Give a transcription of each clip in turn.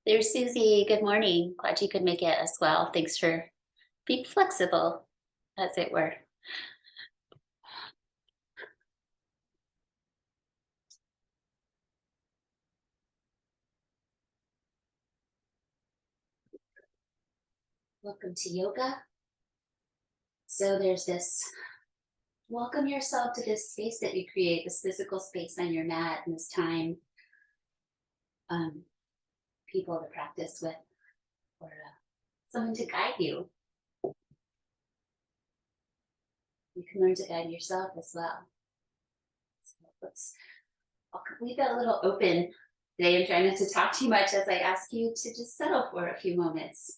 There's Susie. Good morning. Glad you could make it as well. Thanks for being flexible, as it were. Welcome to yoga. So there's this welcome yourself to this space that you create, this physical space on your mat, and this time, um, people to practice with, or someone to guide you. You can learn to guide yourself as well. So I'll leave that a little open today. I'm trying not to talk too much as I ask you to just settle for a few moments.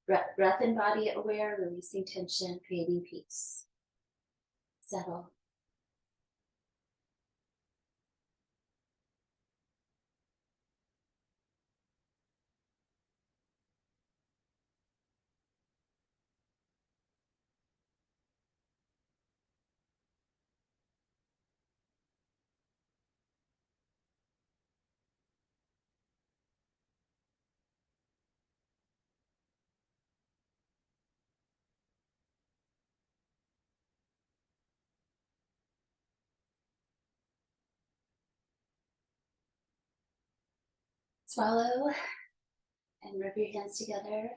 Breath and body aware, releasing tension, creating peace. Settle. Swallow and rub your hands together.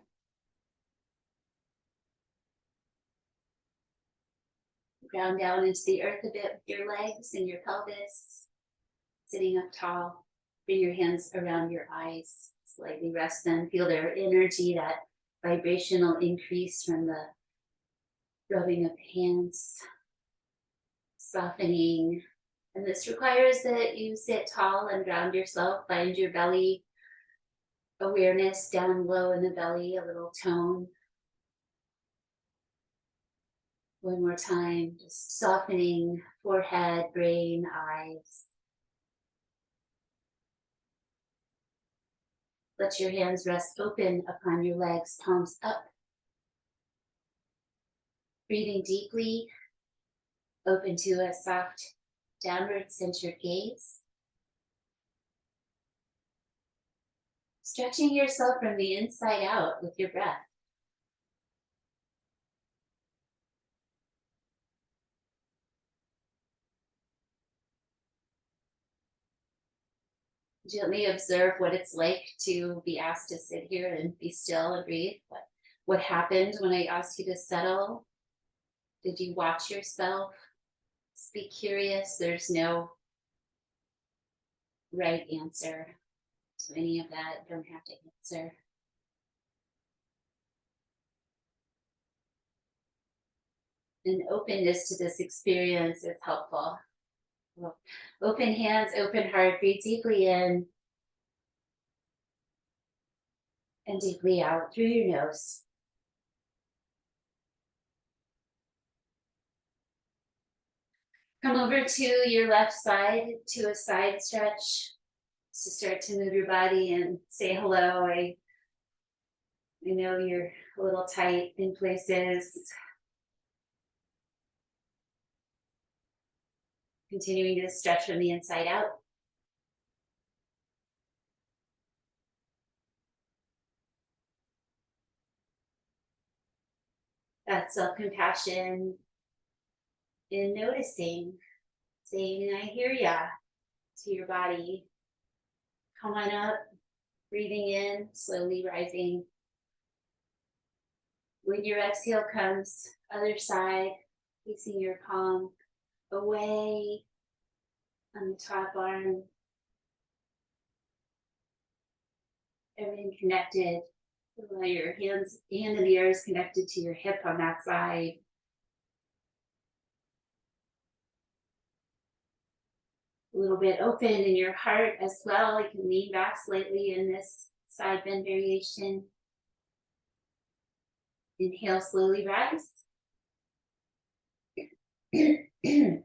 Ground down into the earth a bit with your legs and your pelvis. Sitting up tall. Bring your hands around your eyes. Slightly rest them. Feel their energy, that vibrational increase from the rubbing of hands. Softening. And this requires that you sit tall and ground yourself. Find your belly awareness down low in the belly, a little tone. One more time, just softening forehead, brain, eyes. Let your hands rest open upon your legs, palms up. Breathing deeply, open to a soft downward centered gaze. Stretching yourself from the inside out with your breath. Gently observe what it's like to be asked to sit here and be still and breathe. What happened when I asked you to settle? Did you watch yourself? Be curious. There's no right answer to any of that. Don't have to answer. And openness to this experience is helpful. Well, open hands, open heart. Breathe deeply in and deeply out through your nose. Come over to your left side to a side stretch. To start to move your body and say hello. I know you're a little tight in places. Continuing to stretch from the inside out. That self-compassion in noticing, saying, I hear ya, to your body. Come on up, breathing in, slowly rising. When your exhale comes, other side, facing your palm away on the top arm. Everything connected. Your hand in the air is connected to your hip on that side. A little bit open in your heart as well. You can lean back slightly in this side bend variation. Inhale, slowly rise. Excuse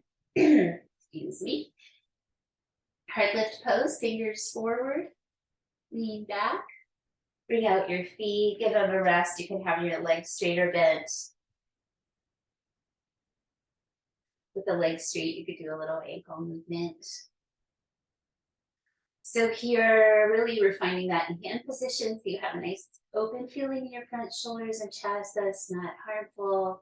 me. Heart lift pose, fingers forward. Lean back. Bring out your feet, give them a rest. You can have your legs straight or bent. With the legs straight, you could do a little ankle movement. So here, really refining that in hand position so you have a nice open feeling in your front shoulders and chest that's not harmful.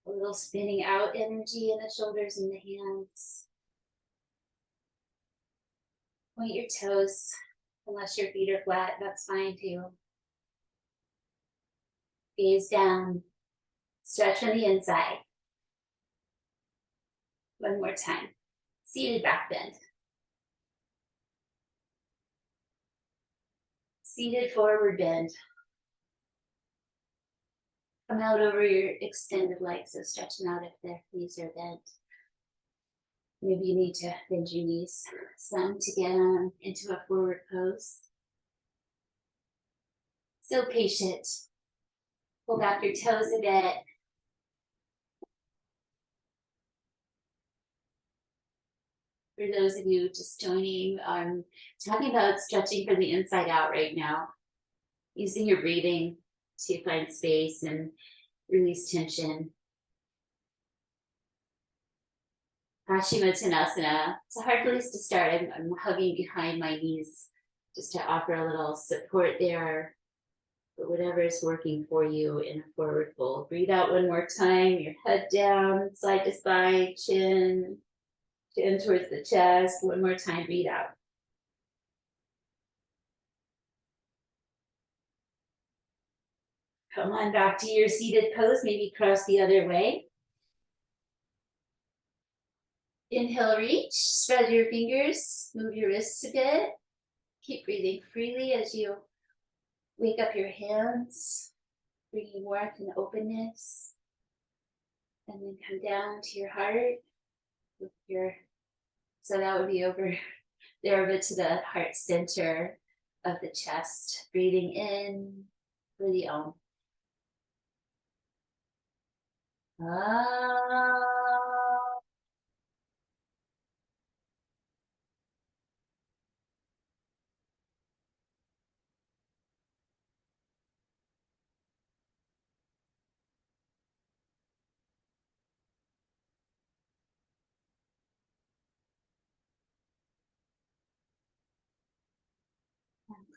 A little spinning out energy in the shoulders and the hands. Point your toes, unless your feet are flat, that's fine too. Gaze down, stretch on the inside. One more time. Seated back bend. Seated forward bend. Come out over your extended legs, so stretch them out if their knees are bent. Maybe you need to bend your knees some to get into a forward pose. So patient. Pull back your toes a bit. For those of you just joining, I'm talking about stretching from the inside out right now. Using your breathing to find space and release tension. Paschimottanasana. It's a hard place to start. I'm hugging behind my knees just to offer a little support there. But whatever is working for you in a forward fold. Breathe out one more time. Your head down, side to side, chin towards the chest. One more time. Breathe out. Come on back to your seated pose. Maybe cross the other way. Inhale, reach, spread your fingers, move your wrists a bit. Keep breathing freely as you wake up your hands, bringing warmth and openness. And then come down to your heart with so that would be over there, but to the heart center of the chest. Breathing in for the Om.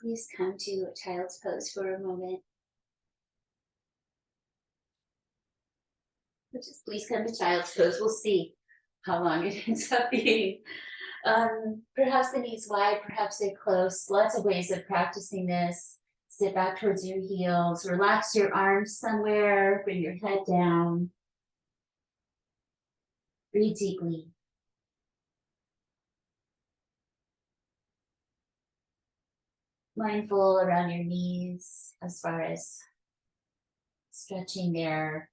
Please come to a child's pose for a moment. Just please come to child's pose. We'll see how long it ends up being. Perhaps the knees wide, perhaps they're close. Lots of ways of practicing this. Sit back towards your heels. Relax your arms somewhere. Bring your head down. Breathe deeply. Mindful around your knees as far as stretching there.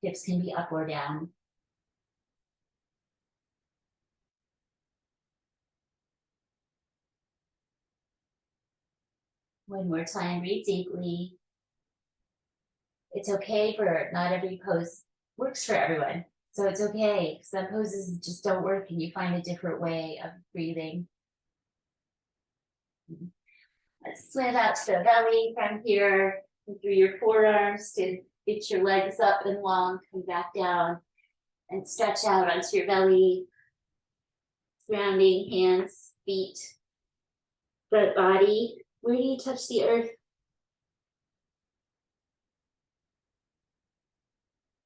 Hips can be up or down. One more time, breathe deeply. It's okay for not every pose works for everyone. So it's okay. Some poses just don't work and you find a different way of breathing. Let's swim out to the belly from here through your forearms to get your legs up and long, come back down and stretch out onto your belly. Grounding hands, feet, front body. Where do you touch the earth?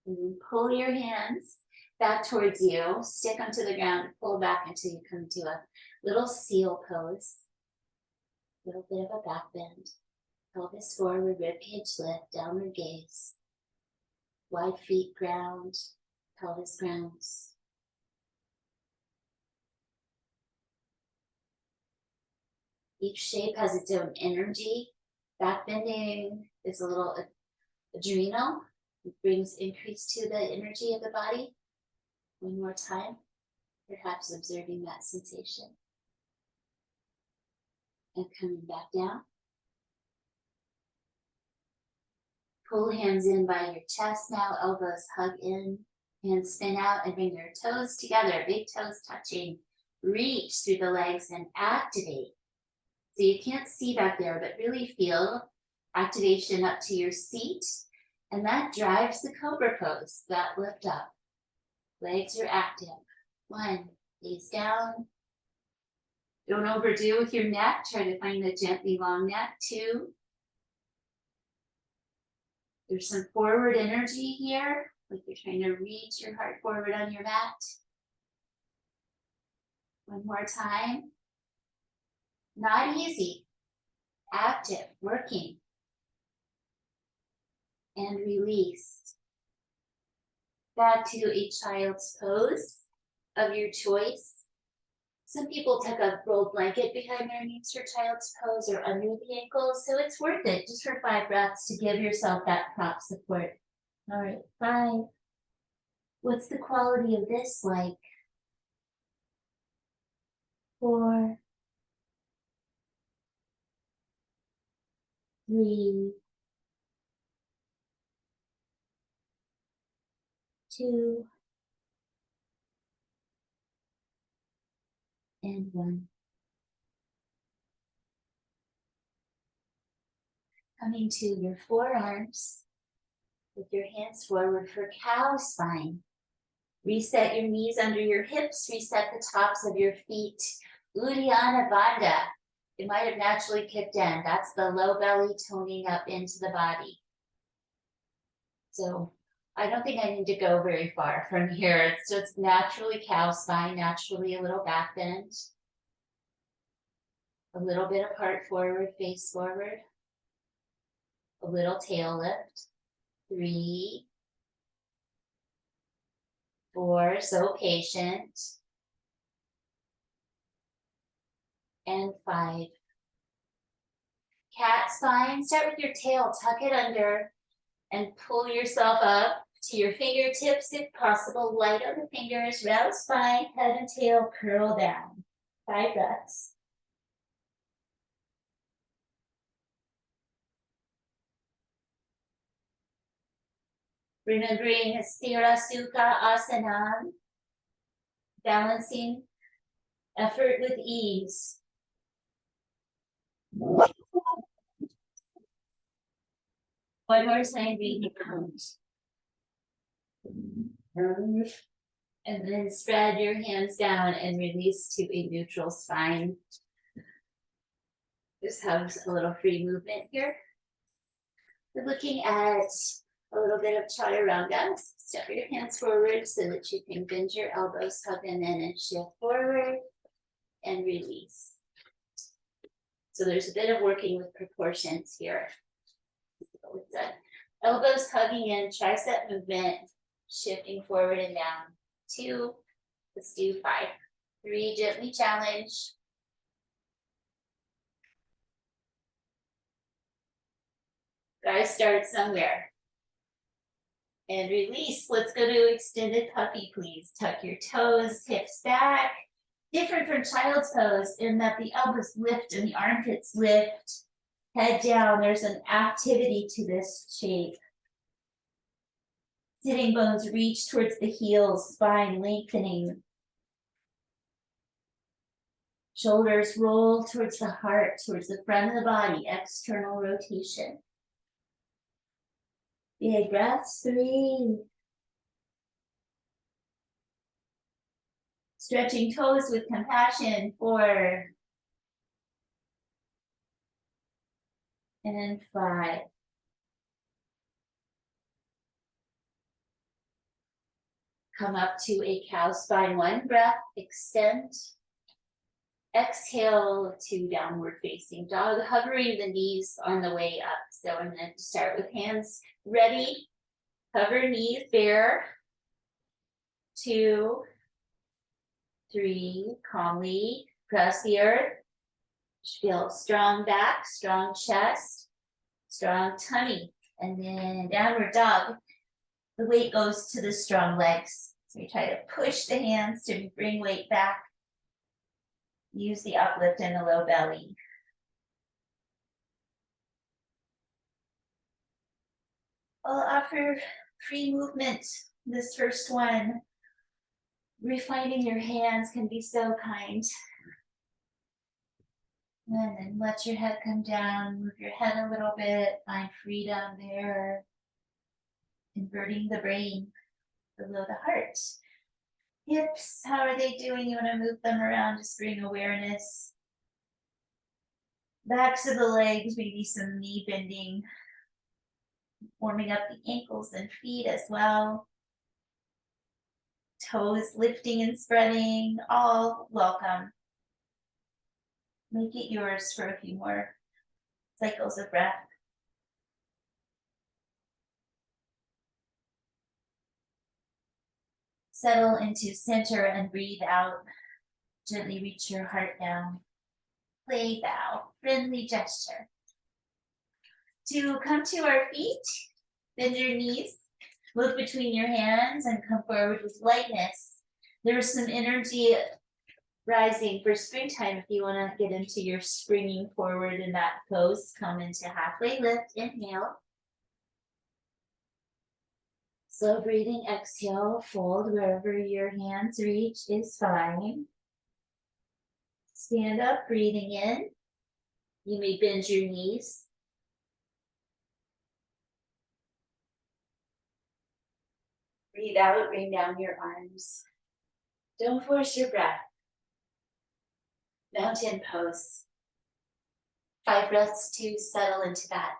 And then pull your hands back towards you. Stick them to the ground, pull back until you come to a little seal pose. A little bit of a back bend. Pelvis forward, ribcage lift, downward gaze. Wide feet ground, pelvis grounds. Each shape has its own energy. Back bending is a little adrenal. It brings increase to the energy of the body. One more time, perhaps observing that sensation. And coming back down. Pull hands in by your chest now, elbows hug in, hands spin out and bring your toes together, big toes touching. Reach through the legs and activate. So you can't see back there, but really feel activation up to your seat. And that drives the cobra pose, that lift up. Legs are active. 1, Gaze down. Don't overdo with your neck. Try to find a gently long neck. 2. There's some forward energy here, like you're trying to reach your heart forward on your mat. 1 more time. Not easy. Active, working. And release. Back to a child's pose of your choice. Some people tuck a rolled blanket behind their knees for child's pose or under the ankles, so it's worth it just for 5 breaths to give yourself that prop support. All right, 5. What's the quality of this like? 4, 3, 2, and 1. Coming to your forearms with your hands forward for cow spine. Reset your knees under your hips, reset the tops of your feet. Uddiyana Bandha. It might have naturally kicked in. That's the low belly toning up into the body. So I don't think I need to go very far from here. It's just naturally cow spine, naturally a little back bend. A little bit of heart forward, face forward. A little tail lift. 3, 4, so patient. And 5. Cat spine, start with your tail, tuck it under and pull yourself up to your fingertips if possible. Light on the fingers, round spine, head and tail curl down. 5 breaths. Remembering Sthira Sukha Asana, balancing effort with ease. One more time, breathing out. And then spread your hands down and release to a neutral spine. Just have a little free movement here. We're looking at a little bit of chaturanga. Step your hands forward so that you can bend your elbows, hug them in and shift forward and release. So there's a bit of working with proportions here. With the elbows hugging in, tricep movement, shifting forward and down. 2, let's do 5. 3, gently challenge. Gotta start somewhere. And release. Let's go to extended puppy, please. Tuck your toes, hips back. Different from child's pose in that the elbows lift and the armpits lift. Head down. There's an activity to this shape. Sitting bones reach towards the heels, spine lengthening. Shoulders roll towards the heart, towards the front of the body, external rotation. Big breaths, 3. Stretching toes with compassion, 4. And 5. Come up to a cow spine, 1 breath, extend. Exhale to downward facing dog, hovering the knees on the way up. So I'm going to start with hands ready. Hover knees bare. 2, 3, calmly press the earth. Feel strong back, strong chest, strong tummy. And then downward dog. The weight goes to the strong legs. So you try to push the hands to bring weight back. Use the uplift and the low belly. I'll offer free movement. This first one, refining your hands can be so kind. And then let your head come down, move your head a little bit, find freedom there. Inverting the brain below the heart. Hips, how are they doing? You want to move them around, just bring awareness. Backs of the legs, maybe some knee bending. Warming up the ankles and feet as well. Toes lifting and spreading, all welcome. Make it yours for a few more cycles of breath. Settle into center and breathe out. Gently reach your heart down. Play bow, friendly gesture. To come to our feet, bend your knees, look between your hands and come forward with lightness. There's some energy rising for springtime. If you want to get into your springing forward in that pose, come into halfway lift, inhale. Slow breathing, exhale, fold wherever your hands reach is fine. Stand up, breathing in. You may bend your knees. Breathe out, bring down your arms. Don't force your breath. Mountain pose. 5 breaths to settle into that.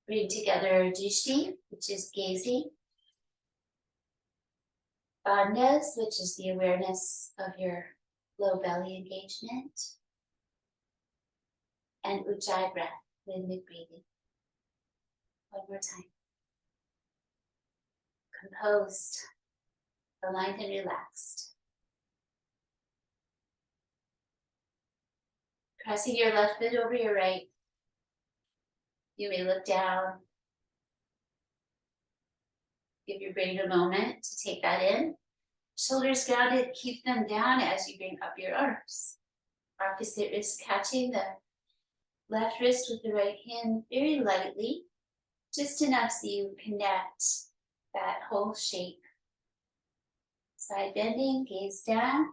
Bring together Drishti, which is gazing. Bandhas, which is the awareness of your low belly engagement. And Ujjayi breath, rhythmic breathing. One more time. Composed, aligned and relaxed. Pressing your left foot over your right. You may look down. Give your brain a moment to take that in. Shoulders grounded, keep them down as you bring up your arms. Opposite wrist catching the left wrist with the right hand very lightly, just enough so you connect that whole shape. Side bending, gaze down.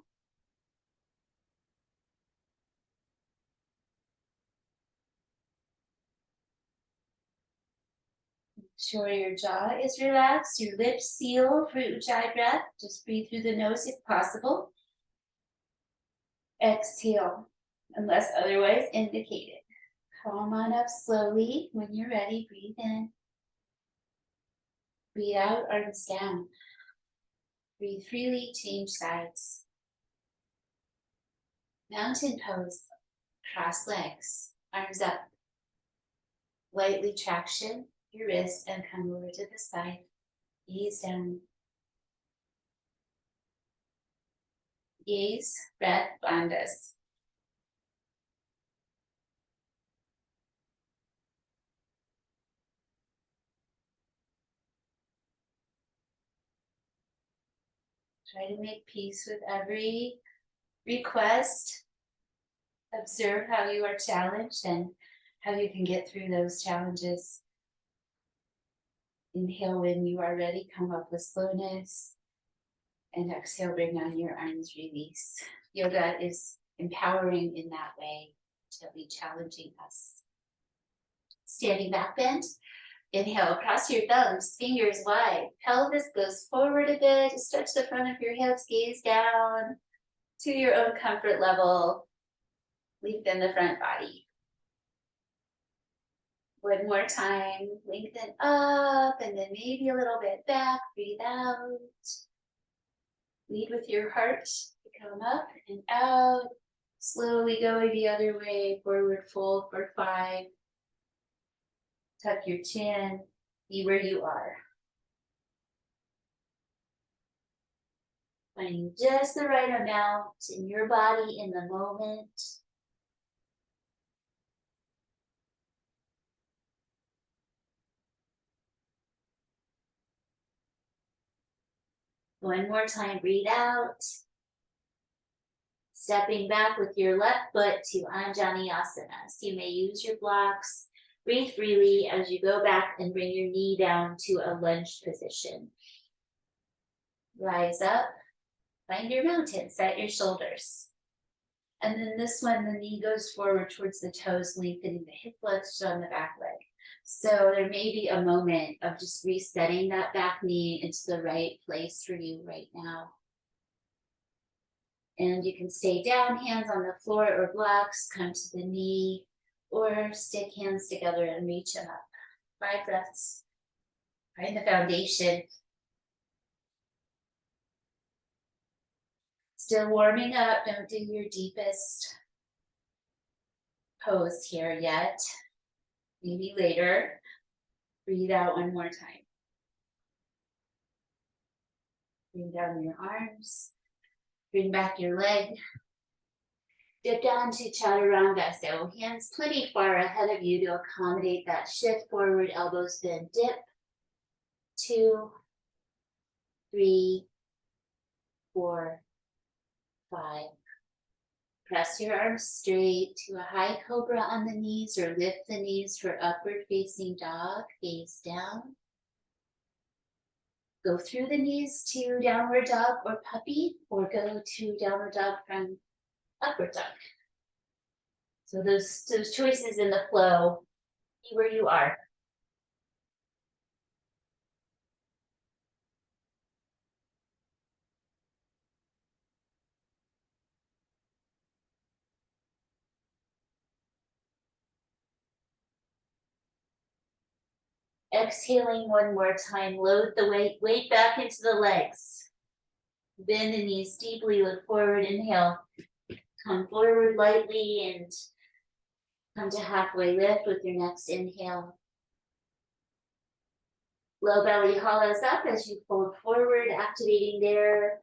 Sure your jaw is relaxed, your lips seal for Ujjayi breath. Just breathe through the nose if possible. Exhale, unless otherwise indicated. Come on up slowly. When you're ready, breathe in. Breathe out, arms down. Breathe freely, change sides. Mountain pose, cross legs, arms up. Lightly traction your wrist and come over to the side. Gaze down. Gaze, breath, bandhas. Try to make peace with every request. Observe how you are challenged and how you can get through those challenges. Inhale when you are ready, come up with slowness. And exhale, bring down your arms, release. Yoga is empowering in that way, gently challenging us. Standing back bend. Inhale, cross your thumbs, fingers wide. Pelvis goes forward a bit. Stretch the front of your hips, gaze down to your own comfort level. Lengthen the front body. One more time, lengthen up and then maybe a little bit back. Breathe out. Lead with your heart. Come up and out. Slowly go the other way. Forward fold for 5. Tuck your chin. Be where you are. Finding just the right amount in your body in the moment. One more time, breathe out. Stepping back with your left foot to Anjaneyasana. So you may use your blocks. Breathe freely as you go back and bring your knee down to a lunge position. Rise up, find your mountain, set your shoulders. And then this one, the knee goes forward towards the toes, lengthening the hip flexors on the back leg. So there may be a moment of just resetting that back knee into the right place for you right now. And you can stay down, hands on the floor or blocks, come to the knee, or stick hands together and reach up. 5 breaths. Find the foundation. Still warming up. Don't do your deepest pose here yet. Maybe later. Breathe out one more time. Bring down your arms. Bring back your leg. Dip down to chaturanga. So hands plenty far ahead of you to accommodate that shift forward, elbows bend, dip. 2, 3, 4, 5. Press your arms straight to a high cobra on the knees or lift the knees for upward facing dog, gaze down. Go through the knees to downward dog or puppy, or go to downward dog from upward dog. So those choices in the flow, be where you are. Exhaling one more time, load the weight back into the legs. Bend the knees deeply, look forward, inhale. Come forward lightly and come to halfway lift with your next inhale. Low belly hollows up as you fold forward, activating there.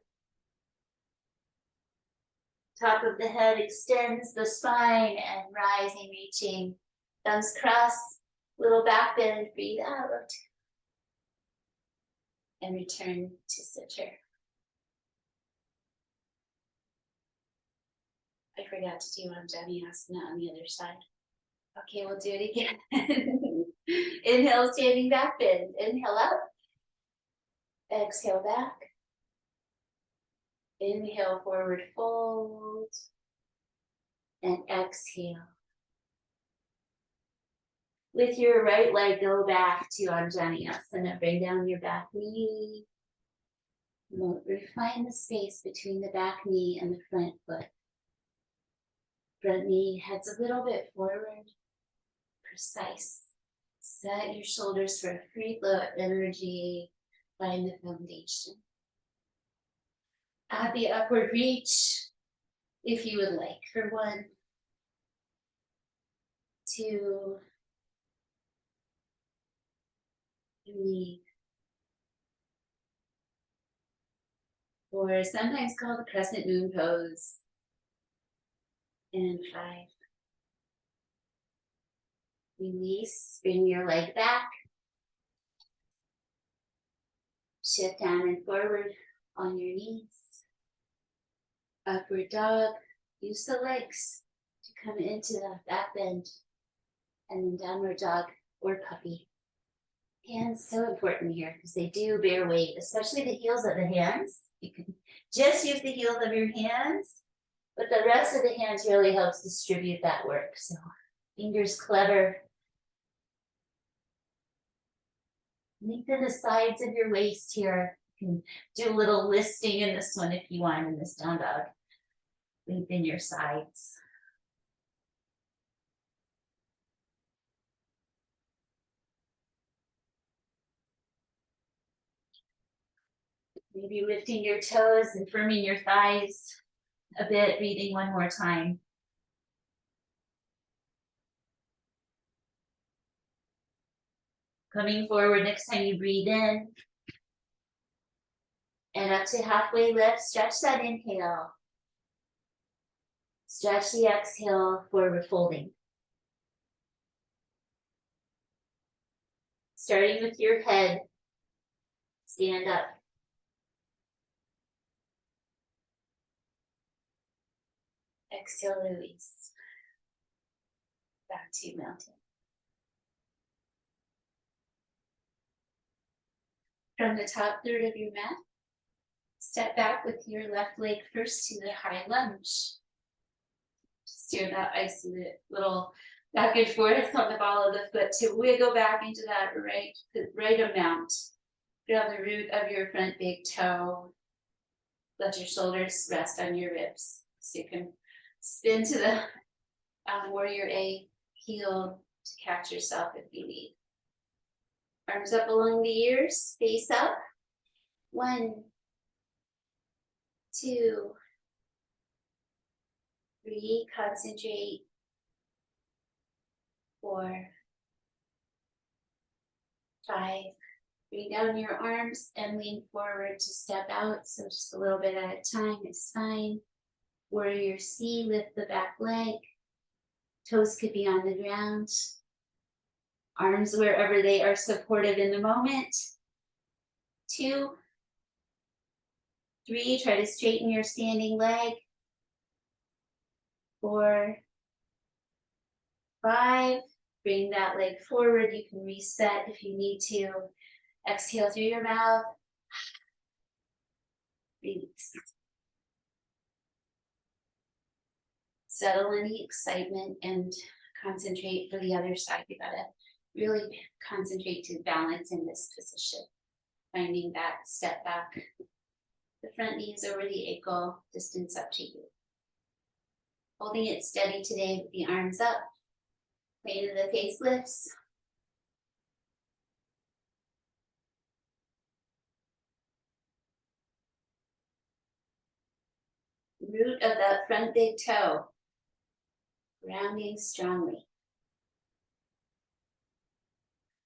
Top of the head extends the spine and rising, reaching. Thumbs cross, little back bend, breathe out. And return to center. I forgot to do Anjaneyasana on the other side. Okay, we'll do it again. Inhale, standing back bend. Inhale up. Exhale back. Inhale, forward fold. And exhale. With your right leg, go back to Anjaneyasana. Bring down your back knee. Refine the space between the back knee and the front foot. Front knee heads a little bit forward. Precise. Set your shoulders for a free flow of energy. Find the foundation. Add the upward reach if you would like for 1, 2, 3, or sometimes called the crescent moon pose, and 5. Release, bring your leg back. Shift down and forward on your knees. Upward dog, use the legs to come into the back bend. And then downward dog or puppy. Hands so important here because they do bear weight, especially the heels of the hands. You can just use the heels of your hands, but the rest of the hands really helps distribute that work. So fingers clever. Lengthen the sides of your waist here. You can do a little listing in this one if you want in this down dog. Lengthen your sides. Maybe lifting your toes and firming your thighs a bit, breathing one more time. Coming forward next time you breathe in. And up to halfway lift, stretch that inhale. Stretch the exhale, forward folding. Starting with your head, stand up. Exhale, release. Back to mountain. From the top third of your mat, step back with your left leg first to the high lunge. Just do that little Back and forth on the ball of the foot to wiggle back into that right amount. Grab the root of your front big toe. Let your shoulders rest on your ribs. So you can spin to the warrior A, heel to catch yourself if you need. Arms up along the ears, face up. 1, 2, 3, concentrate. 4, 5, bring down your arms and lean forward to step out. So just a little bit at a time is fine. Warrior C, lift the back leg. Toes could be on the ground. Arms wherever they are supportive in the moment. 2, 3, try to straighten your standing leg. 4, 5, bring that leg forward. You can reset if you need to. Exhale through your mouth. Release. Settle any excitement and concentrate for the other side. You gotta really concentrate to balance in this position. Finding that step back. The front knee is over the ankle, distance up to you. Holding it steady today with the arms up. Weight of the face lifts. Root of that front big toe. Grounding strongly.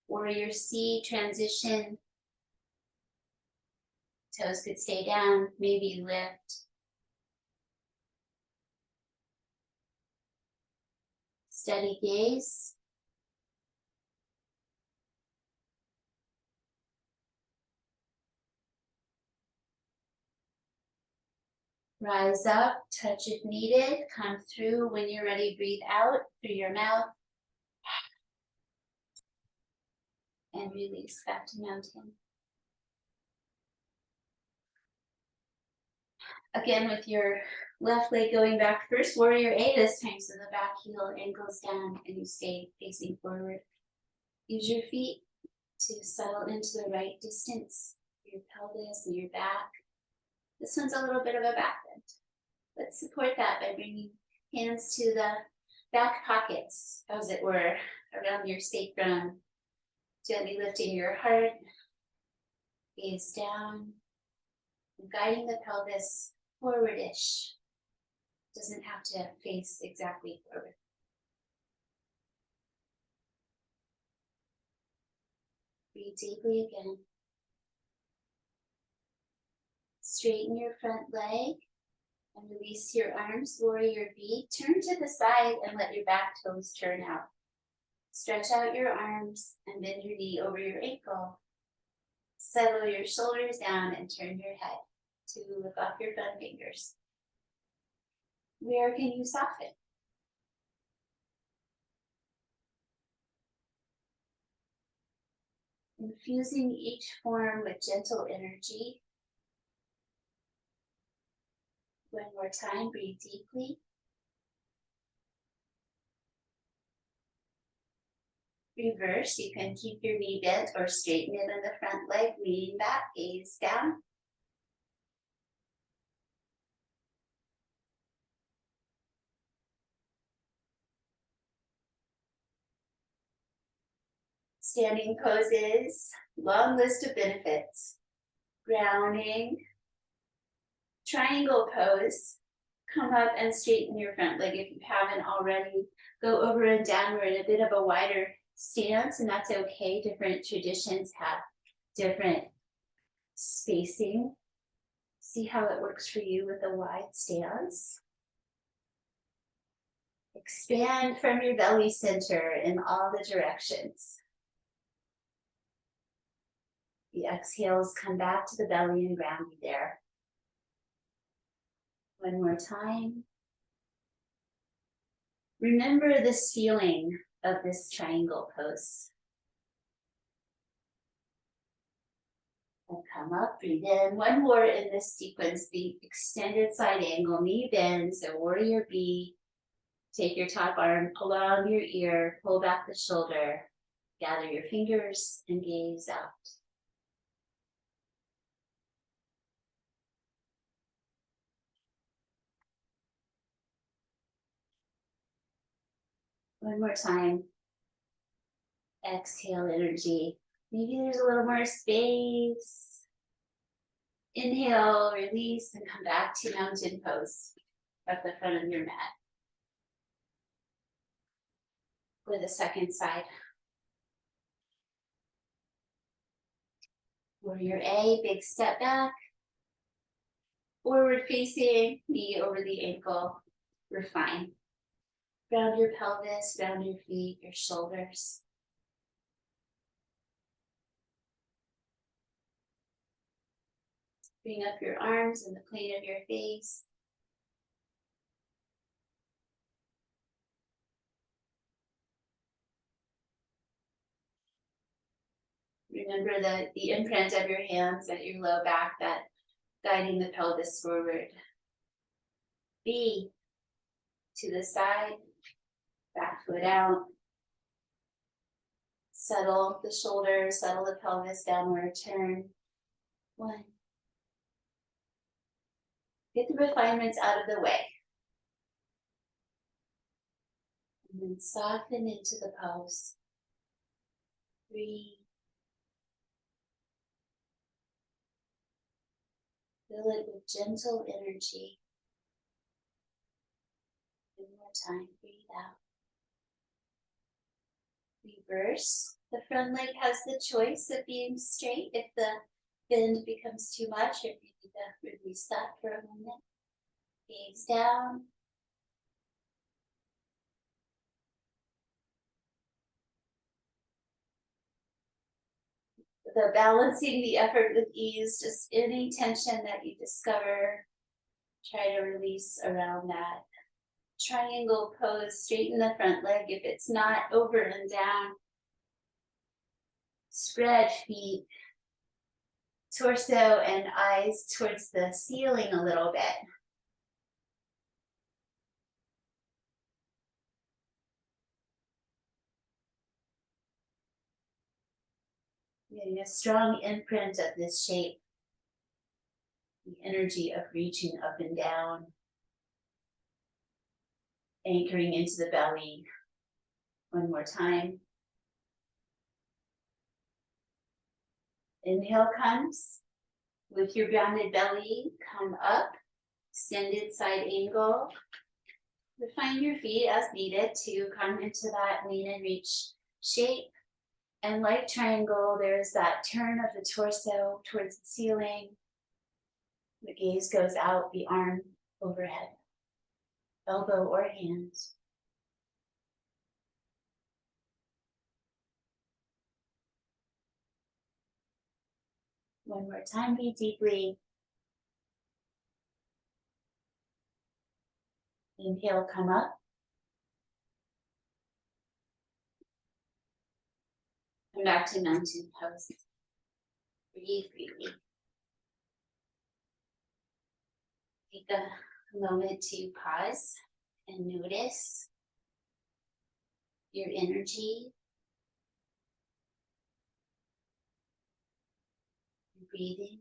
Warrior C, transition. Toes could stay down, maybe lift. Steady gaze. Rise up, touch if needed, come through. When you're ready, breathe out through your mouth. And release back to mountain. Again, with your left leg going back first, warrior A this time, so the back heel ankles down and you stay facing forward. Use your feet to settle into the right distance, your pelvis and your back. This one's a little bit of a back bend. Let's support that by bringing hands to the back pockets, as it were, around your sacrum. Gently lifting your heart, gaze down, and guiding the pelvis forwardish. Doesn't have to face exactly forward. Breathe deeply again. Straighten your front leg and release your arms, warrior B. Turn to the side and let your back toes turn out. Stretch out your arms and bend your knee over your ankle. Settle your shoulders down and turn your head to lift off your thumb fingers. Where can you soften? Infusing each form with gentle energy. One more time, breathe deeply. Reverse, you can keep your knee bent or straighten it in the front leg, lean back, gaze down. Standing poses, long list of benefits. Grounding, triangle pose. Come up and straighten your front leg if you haven't already. Go over and down. We're in a bit of a wider stance, and that's okay. Different traditions have different spacing. See how it works for you with a wide stance. Expand from your belly center in all the directions. The exhales come back to the belly and ground you there. One more time. Remember this feeling of this triangle pose. And come up, breathe in. One more in this sequence, the extended side angle, knee bend, so warrior B. Take your top arm along your ear, pull back the shoulder, gather your fingers and gaze out. One more time. Exhale energy. Maybe there's a little more space. Inhale, release, and come back to mountain pose at the front of your mat. For the second side. Warrior A, big step back. Forward facing, knee over the ankle. We're fine. Round your pelvis, round your feet, your shoulders. Bring up your arms in the plane of your face. Remember the imprint of your hands at your low back, that guiding the pelvis forward. B, to the side, back foot out. Settle the shoulders, settle the pelvis, downward turn. 1. Get the refinements out of the way. And then soften into the pose. 3. Fill it with gentle energy. 1 more time, breathe out. Reverse. The front leg has the choice of being straight if the bend becomes too much, or if you need to release that for a moment. Gaze down. The balancing the effort with ease, just any tension that you discover, try to release around that. Triangle pose, straighten the front leg if it's not, over and down. Spread feet, torso and eyes towards the ceiling a little bit. Getting a strong imprint of this shape. The energy of reaching up and down. Anchoring into the belly. 1 more time. Inhale comes. With your rounded belly, come up. Extended side angle. Refine your feet as needed to come into that lean and reach shape. And like triangle, there's that turn of the torso towards the ceiling. The gaze goes out, the arm overhead. Elbow or hand. One more time, breathe deeply. Inhale, come up. Come back to mountain pose. Breathe freely. Take a moment to pause and notice your energy, your breathing.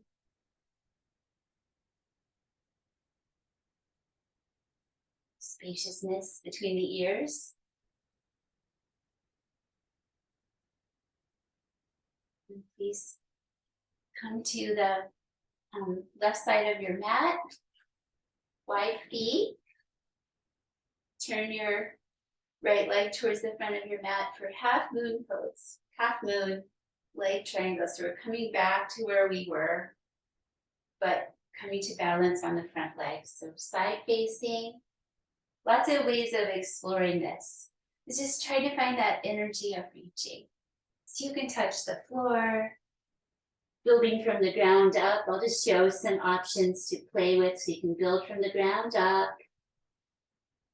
Spaciousness between the ears. And please come to the left side of your mat. Wide feet. Turn your right leg towards the front of your mat for half moon pose. Half moon leg triangle. So we're coming back to where we were, but coming to balance on the front leg. So side facing. Lots of ways of exploring this. Just try to find that energy of reaching. So you can touch the floor, building from the ground up. I'll just show some options to play with so you can build from the ground up.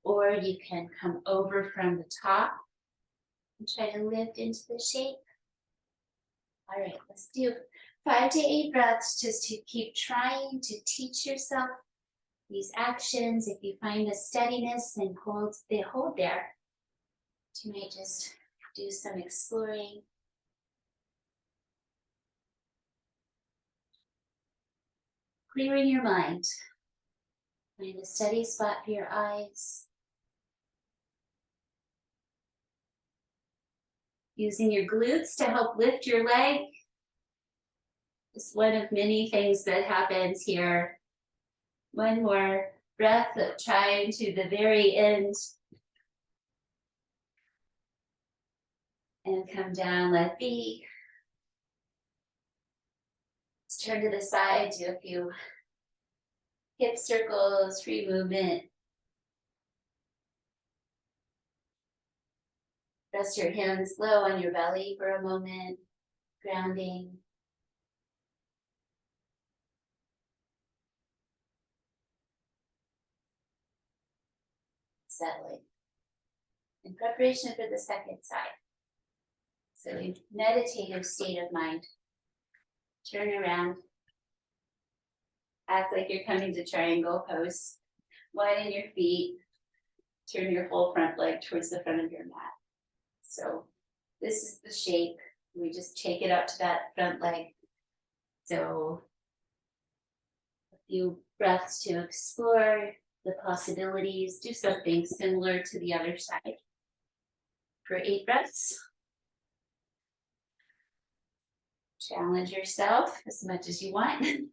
Or you can come over from the top and try to lift into the shape. All right, let's do 5 to 8 breaths just to keep trying to teach yourself these actions. If you find a steadiness, then hold there. You might just do some exploring. Clearing your mind. Find a steady spot for your eyes. Using your glutes to help lift your leg. It's one of many things that happens here. One more breath of trying to the very end. And come down, let be. Let's turn to the side, do a few hip circles, free movement. Rest your hands low on your belly for a moment, grounding. Settling. In preparation for the second side. So a meditative state of mind. Turn around. Act like you're coming to triangle pose. Widen your feet. Turn your whole front leg towards the front of your mat. So this is the shape. We just take it up to that front leg. So a few breaths to explore the possibilities. Do something similar to the other side. For 8 breaths. Challenge yourself as much as you want. In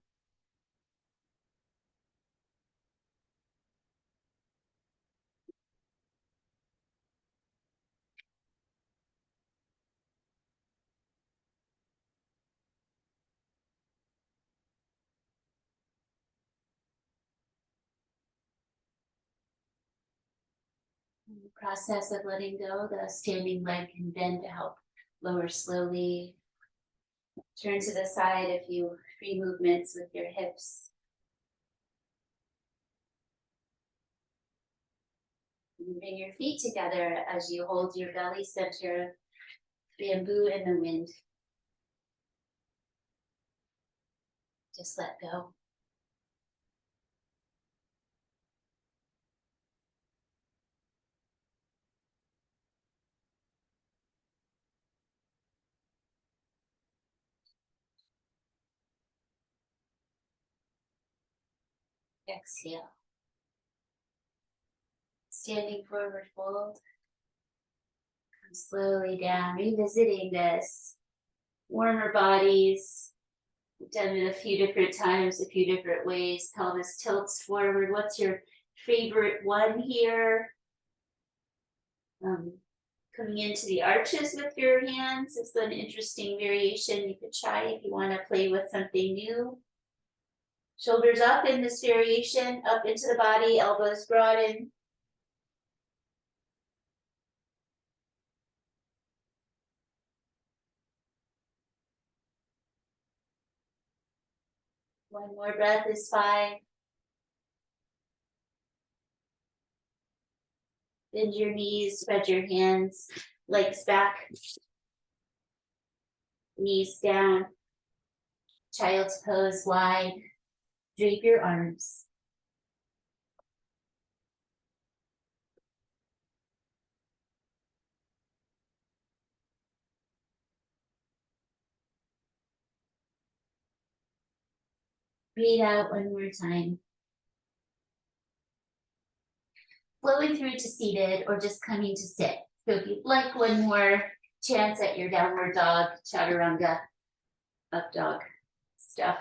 the process of letting go, the standing leg can bend to help lower slowly. Turn to the side, a few free movements with your hips. And bring your feet together as you hold your belly center, bamboo in the wind. Just let go. Exhale. Standing forward fold. Come slowly down, revisiting this. Warmer bodies. We've done it a few different times, a few different ways. Pelvis tilts forward. What's your favorite one here? Coming into the arches with your hands is an interesting variation you could try if you want to play with something new. Shoulders up in this variation, up into the body, elbows broaden. One more breath is 5. Bend your knees, spread your hands, legs back, knees down. Child's pose wide. Drape your arms. Breathe out one more time. Flowing through to seated or just coming to sit. So if you'd like one more chance at your downward dog, chaturanga, up dog stuff,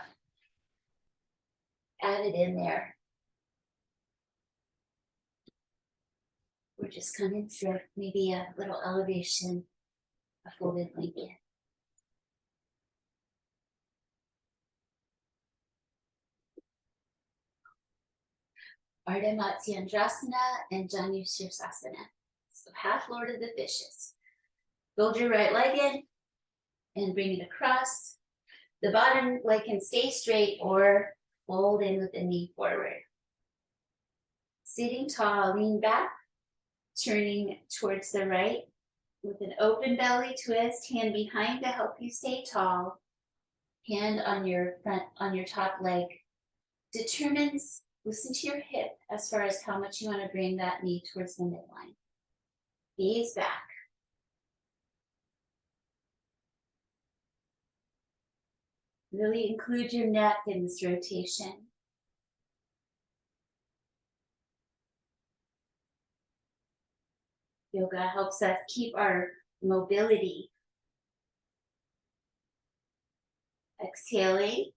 add it in there. Or just come and sit, maybe a little elevation, a folded blanket. Ardha Matsyendrasana and Janu Sirsasana. So half Lord of the Fishes. Fold your right leg in and bring it across. The bottom leg can stay straight or fold in with the knee forward. Sitting tall, lean back, turning towards the right with an open belly twist, hand behind to help you stay tall. Hand on your front, on your top leg. Determines Listen to your hip as far as how much you want to bring that knee towards the midline. Gaze back. Really include your neck in this rotation. Yoga helps us keep our mobility. Exhaling.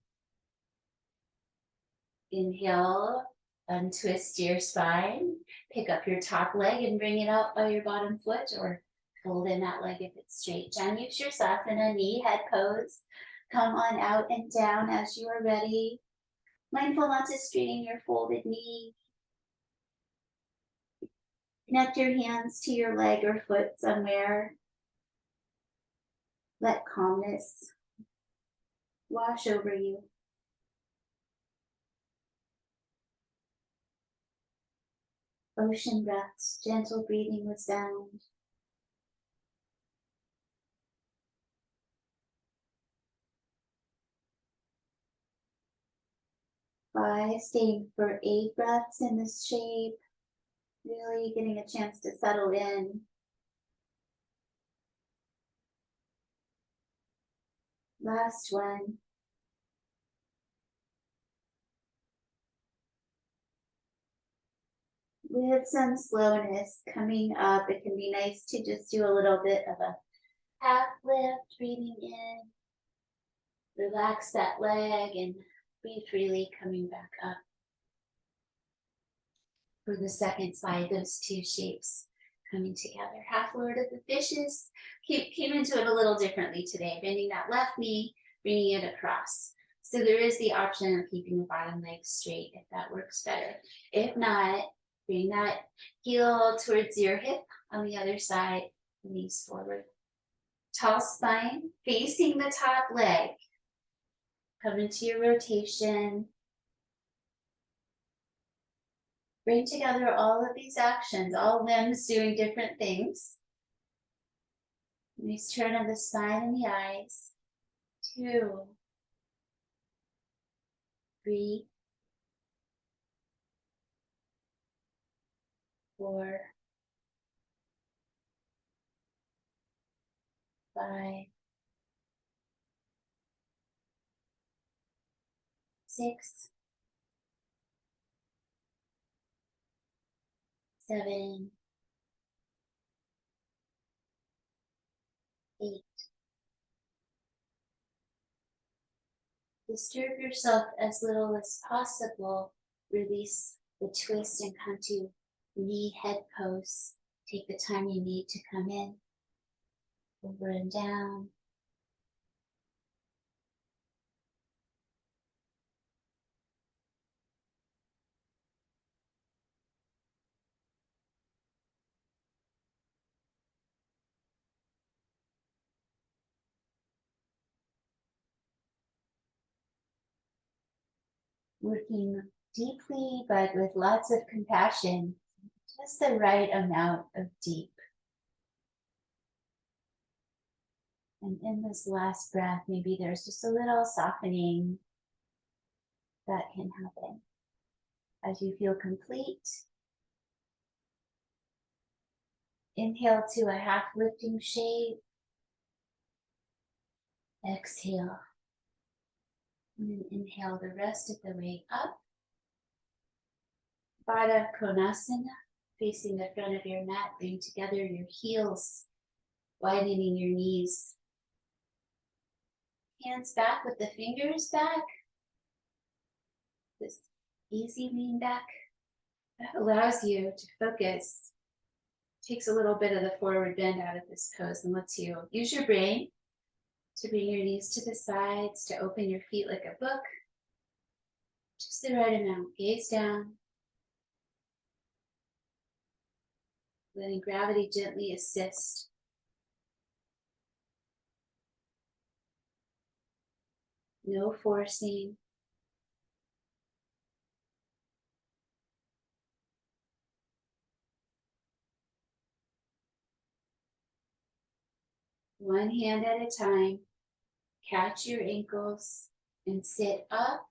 Inhale, untwist your spine. Pick up your top leg and bring it out by your bottom foot, or fold in that leg if it's straight. Janu Shirsasana, knee head pose. Come on out and down as you are ready. Mindful not to strain your folded knee. Connect your hands to your leg or foot somewhere. Let calmness wash over you. Ocean breaths, gentle breathing with sound. By staying for 8 breaths in this shape, really getting a chance to settle in. Last one. With some slowness coming up, it can be nice to just do a little bit of a half lift, breathing in. Relax that leg and breathe freely coming back up. For the second side, those two shapes coming together. Half Lord of the Fishes. Came into it a little differently today, bending that left knee, bringing it across. So there is the option of keeping the bottom leg straight if that works better. If not, bring that heel towards your hip on the other side, knees forward. Tall spine, facing the top leg. Come into your rotation. Bring together all of these actions, all limbs doing different things. Nice turn of the spine and the eyes. 2, 3, 4, 5, 6, 7, 8. Disturb yourself as little as possible. Release the twist and come to knee head pose. Take the time you need to come in, over and down. Working deeply, but with lots of compassion. Just the right amount of deep. And in this last breath, maybe there's just a little softening that can happen. As you feel complete, inhale to a half lifting shape. Exhale. And then inhale the rest of the way up. Baddha Konasana, facing the front of your mat. Bring together your heels, widening your knees. Hands back with the fingers back. This easy lean back that allows you to focus. Takes a little bit of the forward bend out of this pose and lets you use your brain to bring your knees to the sides, to open your feet like a book. Just the right amount. Gaze down. Letting gravity gently assist. No forcing. One hand at a time. Catch your ankles and sit up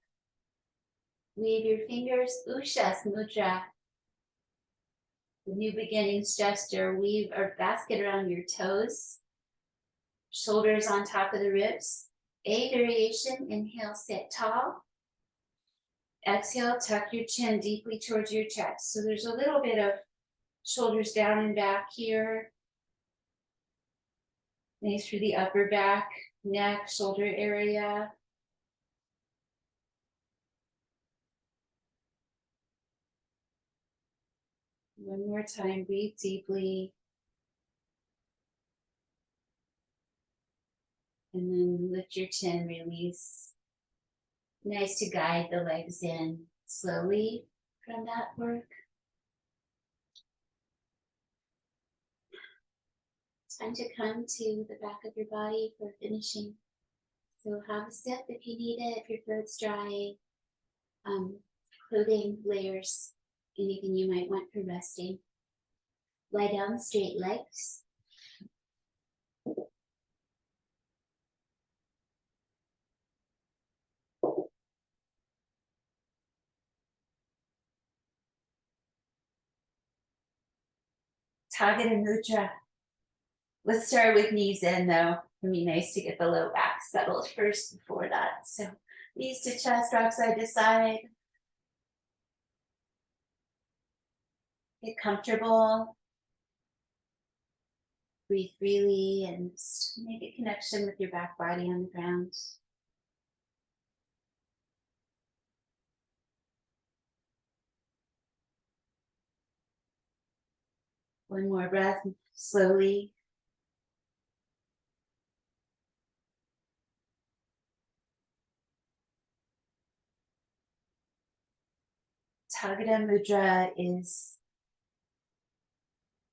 Weave your fingers, Ushas Mudra. The new beginnings gesture. Weave a basket around your toes. Shoulders on top of the ribs. A variation, inhale, sit tall. Exhale, tuck your chin deeply towards your chest. So there's a little bit of shoulders down and back here. Nice through the upper back, neck, shoulder area. One more time, breathe deeply. And then lift your chin, release. Nice to guide the legs in slowly from that work. Time to come to the back of your body for finishing. So have a sip if you need it, if your throat's dry. Clothing, layers, anything you might want for resting. Lie down, straight legs. Tagata Mudra. Let's start with knees in though. It'd be nice to get the low back settled first before that. So knees to chest, rock side to side. Get comfortable. Breathe freely and make a connection with your back body on the ground. One more breath, slowly. Tagata Mudra is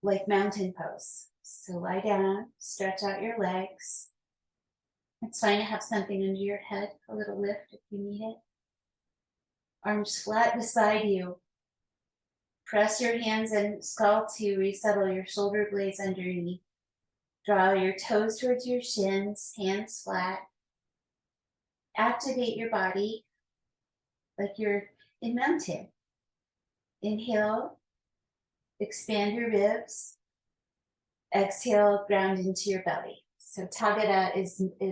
like mountain pose. So lie down, stretch out your legs. It's fine to have something under your head, a little lift if you need it. Arms flat beside you. Press your hands and skull to resettle your shoulder blades underneath. Draw your toes towards your shins, hands flat. Activate your body like you're in mountain. Inhale, expand your ribs. Exhale, ground into your belly. So Tagata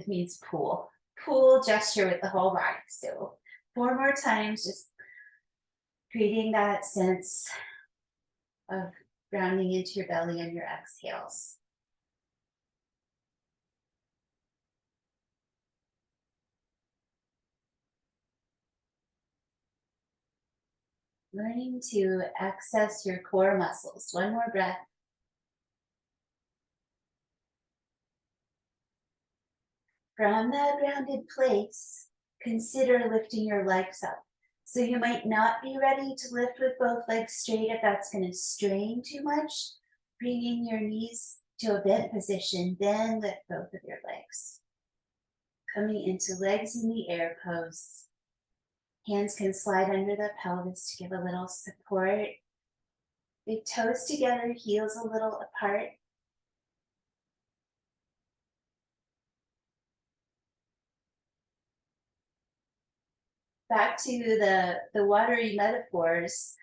means pool. Pool gesture with the whole body. So 4 more times, just creating that sense of grounding into your belly on your exhales. Learning to access your core muscles. One more breath. From that grounded place, consider lifting your legs up. So you might not be ready to lift with both legs straight if that's going to strain too much. Bringing your knees to a bent position, then lift both of your legs. Coming into legs in the air pose. Hands can slide under the pelvis to give a little support. Big toes together, heels a little apart. Back to the watery metaphors,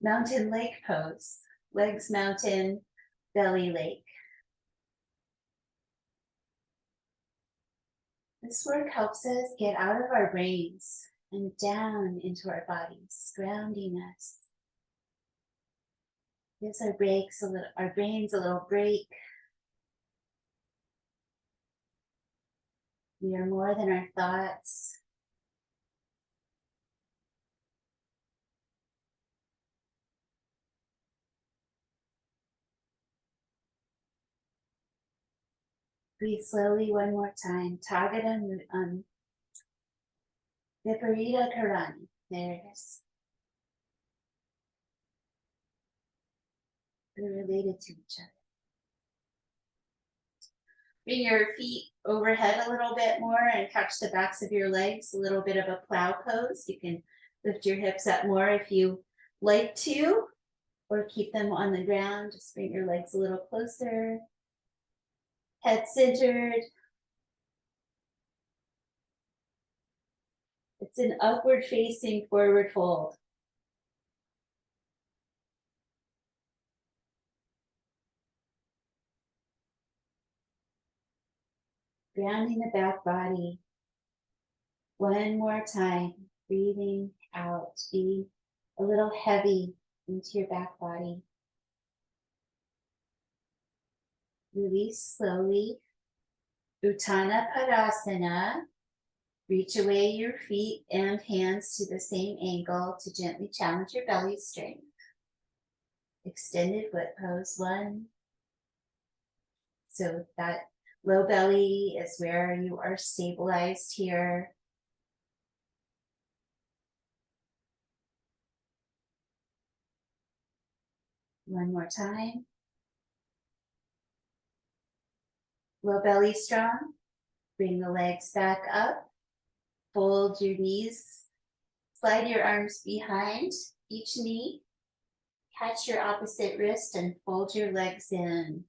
mountain lake pose. Legs mountain, belly lake. This work helps us get out of our brains and down into our bodies, grounding us. Gives our brains a little break. We are more than our thoughts. Breathe slowly one more time. Tagata Viparita Karani. There it is. They're related to each other. Bring your feet overhead a little bit more and catch the backs of your legs, a little bit of a plow pose. You can lift your hips up more if you like to, or keep them on the ground. Just bring your legs a little closer. Head centered. It's an upward facing forward fold. Grounding the back body. One more time, breathing out. Be a little heavy into your back body. Release slowly. Uttana Padasana. Reach away your feet and hands to the same angle to gently challenge your belly strength. Extended foot pose 1. So that low belly is where you are stabilized here. One more time. Low belly strong. Bring the legs back up. Fold your knees. Slide your arms behind each knee. Catch your opposite wrist and fold your legs in.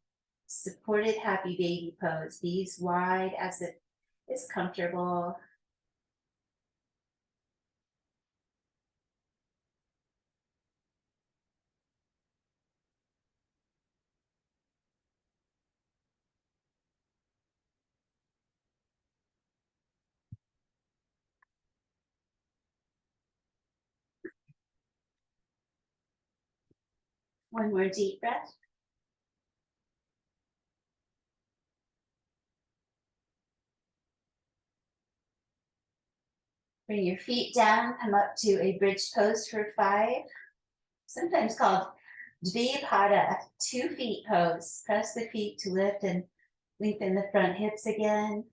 Supported happy baby pose. Knees wide as it is comfortable. One more deep breath. Bring your feet down, come up to a bridge pose for 5, sometimes called Dvipada, 2 feet pose. Press the feet to lift and lengthen the front hips again.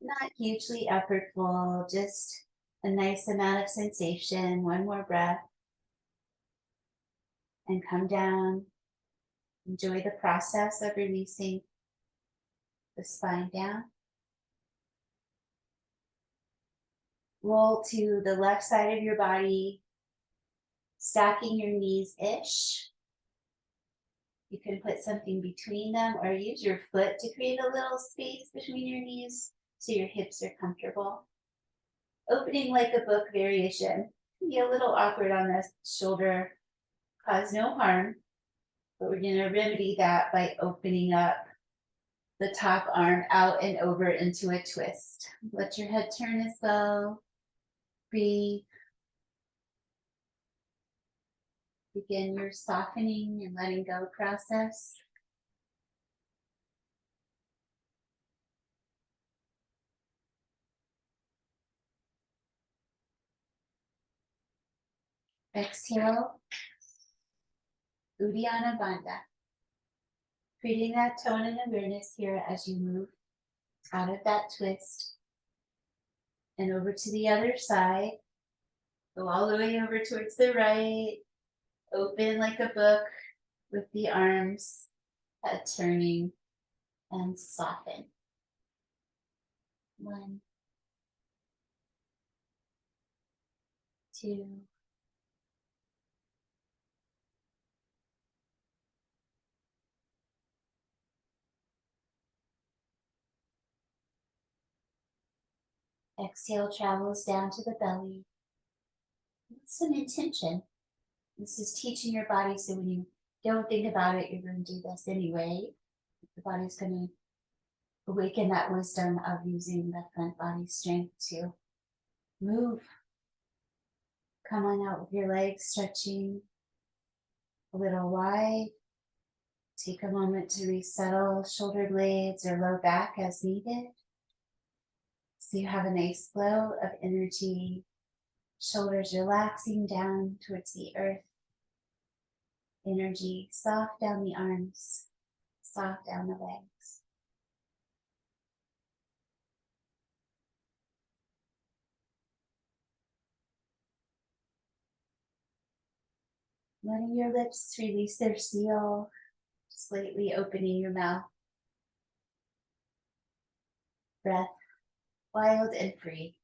Not hugely effortful, just a nice amount of sensation. One more breath. And come down. Enjoy the process of releasing the spine down. Roll to the left side of your body, stacking your knees-ish. You can put something between them or use your foot to create a little space between your knees so your hips are comfortable. Opening like a book variation. Can be a little awkward on the shoulder, cause no harm, but we're going to remedy that by opening up the top arm out and over into a twist. Let your head turn as well. Breathe. Begin your softening and letting go process. Exhale, Uddiyana Bandha. Creating that tone and awareness here as you move out of that twist and over to the other side. Go all the way over towards the right. Open like a book with the arms, head turning, and soften. 1, 2, exhale travels down to the belly. With some intention. This is teaching your body so when you don't think about it, you're going to do this anyway. The body's going to awaken that wisdom of using the front body strength to move. Come on out with your legs stretching a little wide. Take a moment to resettle shoulder blades or low back as needed. So you have a nice flow of energy. Shoulders relaxing down towards the earth. Energy soft down the arms, soft down the legs. Letting your lips release their seal, slightly opening your mouth. Breath wild and free.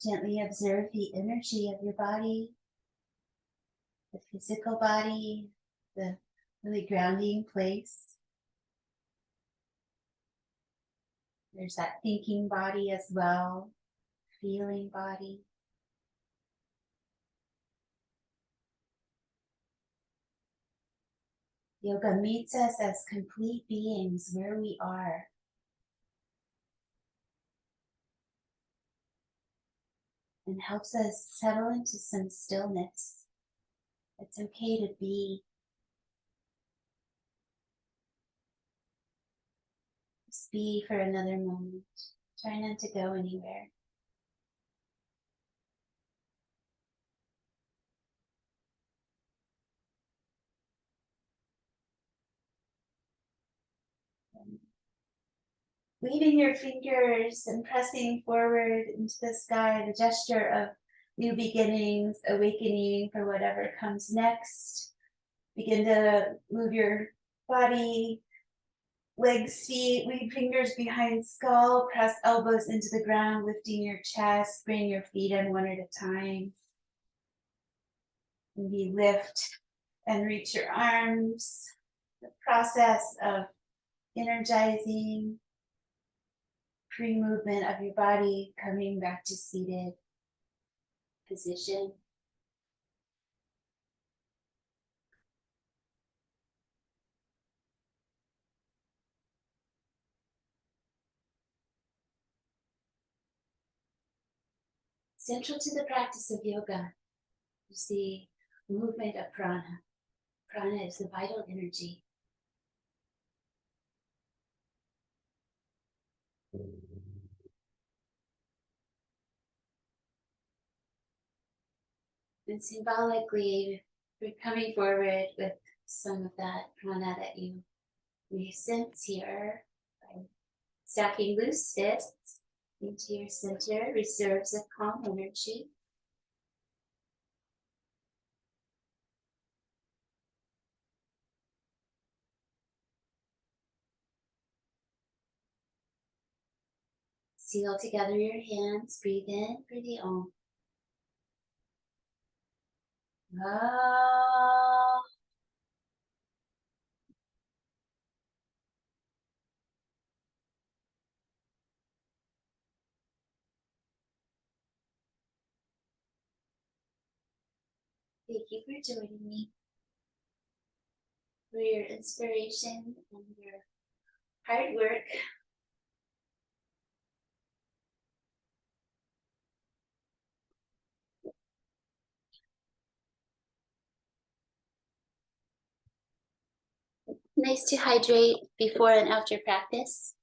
Gently observe the energy of your body, the physical body, the really grounding place. There's that thinking body as well, feeling body. Yoga meets us as complete beings where we are. And helps us settle into some stillness. It's okay to be. Just be for another moment. Try not to go anywhere. Weaving your fingers and pressing forward into the sky, the gesture of new beginnings, awakening for whatever comes next. Begin to move your body, legs, feet, weave fingers behind skull, press elbows into the ground, lifting your chest, bring your feet in one at a time. Maybe lift and reach your arms. The process of energizing pre-movement of your body, coming back to seated position. Central to the practice of yoga is the movement of prana. Prana is the vital energy. And symbolically, we're coming forward with some of that prana that you may sense here by stacking loose fists into your center, reserves of calm energy. Seal together your hands, breathe in for the Om. Ah. Thank you for joining me, for your inspiration and your hard work. Nice to hydrate before and after practice.